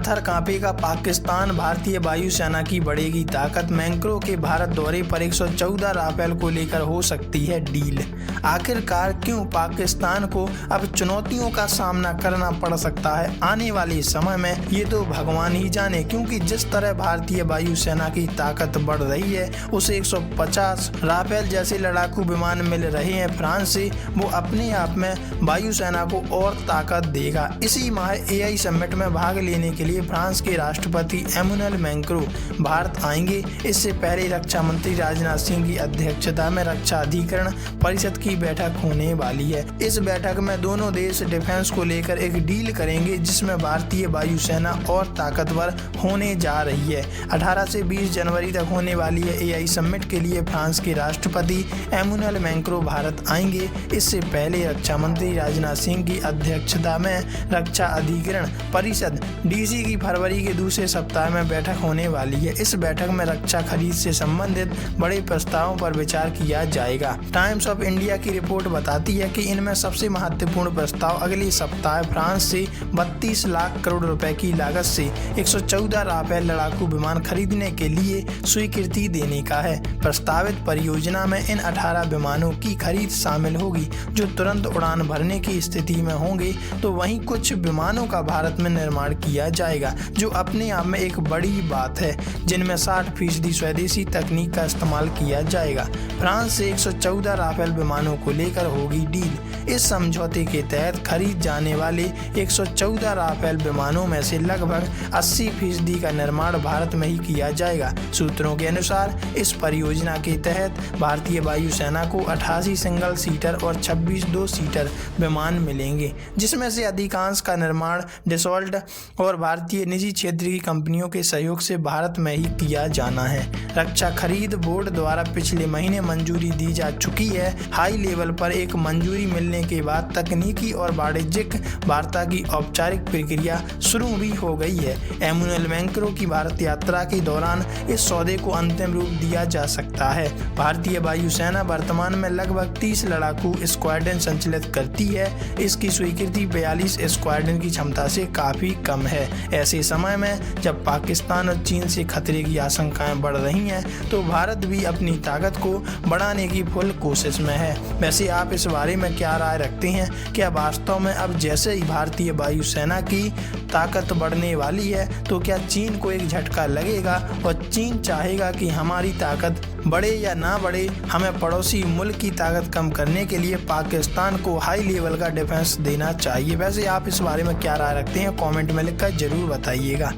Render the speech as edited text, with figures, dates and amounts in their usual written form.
थर-थर कांपेगा पाकिस्तान, भारतीय वायुसेना की बढ़ेगी ताकत। मैक्रों के भारत दौरे पर 114 राफेल को लेकर हो सकती है डील। आखिरकार क्यों पाकिस्तान को अब चुनौतियों का सामना करना पड़ सकता है आने वाले समय में, ये तो भगवान ही जाने, क्योंकि जिस तरह भारतीय वायुसेना की ताकत बढ़ रही है उसे 150 राफेल जैसे लड़ाकू विमान मिल रहे हैं फ्रांस से, वो अपने आप में वायुसेना को और ताकत देगा। इसी माह एआई समिट में भाग लेने के लिए फ्रांस के राष्ट्रपति एमुनुएल मैक्रों भारत आएंगे। इससे पहले रक्षा मंत्री राजनाथ सिंह की अध्यक्षता में रक्षा अधिकरण परिषद की बैठक होने वाली है। इस बैठक में दोनों देश डिफेंस को लेकर एक डील करेंगे जिसमें भारतीय वायुसेना और ताकतवर होने जा रही है। 18 से 20 जनवरी तक होने वाली है एआई समिट के लिए फ्रांस के राष्ट्रपति एमुनुएल मैक्रों भारत आएंगे। इससे पहले रक्षा मंत्री राजनाथ सिंह की अध्यक्षता में रक्षा अधिकरण परिषद डीसी की फरवरी के दूसरे सप्ताह में बैठक होने वाली है। इस बैठक में रक्षा खरीद से संबंधित बड़े प्रस्तावों पर विचार किया जाएगा। टाइम्स ऑफ इंडिया की रिपोर्ट बताती है कि इनमें सबसे महत्वपूर्ण प्रस्ताव अगले सप्ताह फ्रांस से 32 लाख करोड़ रुपए की लागत से 114 राफेल लड़ाकू विमान खरीदने के लिए स्वीकृति देने का है। प्रस्तावित परियोजना में इन 18 विमानों की खरीद शामिल होगी जो तुरंत उड़ान भरने की स्थिति में होंगे, तो वहीं कुछ विमानों का भारत में निर्माण किया जाएगा जो अपने आप में एक बड़ी बात है, जिनमें 60% स्वदेशी तकनीक का इस्तेमाल किया जाएगा। फ्रांस से 114 राफेल विमानों को लेकर होगी डील। इस समझौते के तहत खरीद जाने वाले 114 राफेल विमानों में से लगभग 80% का निर्माण भारत में ही किया जाएगा। सूत्रों के अनुसार इस परियोजना के तहत भारतीय वायुसेना को 88 सिंगल सीटर और 26 2 सीटर विमान मिलेंगे, जिसमें से अधिकांश का निर्माण डसॉल्ट और भारतीय निजी क्षेत्र की कंपनियों के सहयोग से भारत में ही किया जाना है। रक्षा खरीद बोर्ड द्वारा पिछले महीने मंजूरी दी जा चुकी है। हाई लेवल पर एक मंजूरी मिलने के बाद तकनीकी और वाणिज्यिक वार्ता की औपचारिक प्रक्रिया शुरू भी हो गई है। एमुनुएल मैक्रों की भारत यात्रा के दौरान इस सौदे को अंतिम रूप दिया जा सकता है। भारतीय वायुसेना वर्तमान में लगभग 30 लड़ाकू स्क्वाड्रन संचालित करती है। इसकी स्वीकृति 42 स्क्वाड्रन की क्षमता से काफी कम है। ऐसे समय में जब पाकिस्तान और चीन से खतरे की आशंकाएं बढ़ रही हैं, तो भारत भी अपनी ताकत को बढ़ाने की फुल कोशिश में है। वैसे आप इस बारे में क्या राय रखते हैं? क्या वास्तव में अब जैसे ही भारतीय वायुसेना की ताकत बढ़ने वाली है, तो क्या चीन को एक झटका लगेगा और चीन चाहेगा कि हमारी ताकत बढ़े या ना बढ़े, हमें पड़ोसी मुल्क की ताकत कम करने के लिए पाकिस्तान को हाई लेवल का डिफेंस देना चाहिए? वैसे आप इस बारे में क्या राय रखते हैं? कमेंट में लिखकर जरूर बताइएगा।